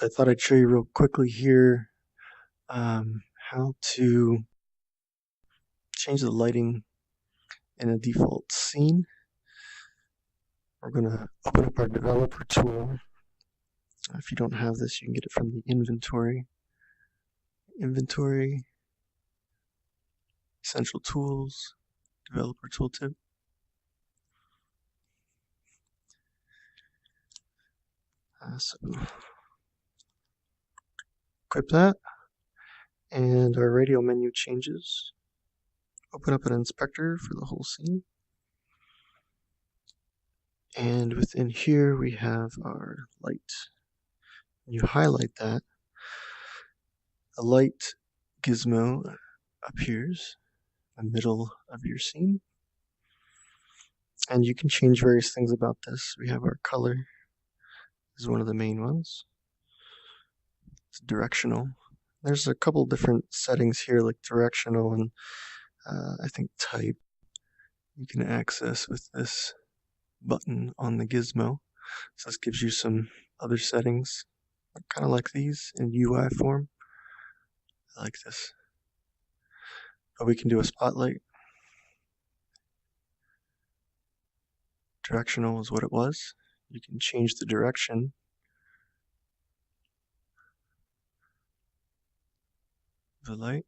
I thought I'd show you real quickly here how to change the lighting in a default scene. We're going to open up our developer tool. If you don't have this, you can get it from the inventory. Inventory, essential tools, developer tooltip. So equip that, and our radio menu changes. Open up an inspector for the whole scene. And within here, we have our light. When you highlight that, a light gizmo appears in the middle of your scene. And you can change various things about this. We have our color is one of the main ones. It's directional. There's a couple different settings here, like directional and I think type. You can access with this button on the gizmo. So this gives you some other settings, kind of like these in UI form. I like this. But we can do a spotlight. Directional is what it was. You can change the direction. The light.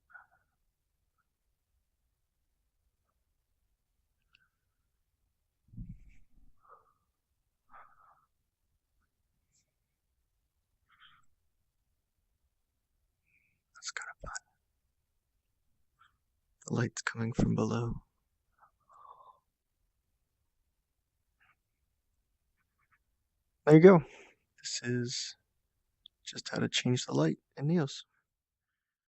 That's kind of fun. The light's coming from below. There you go. This is just how to change the light in Neos.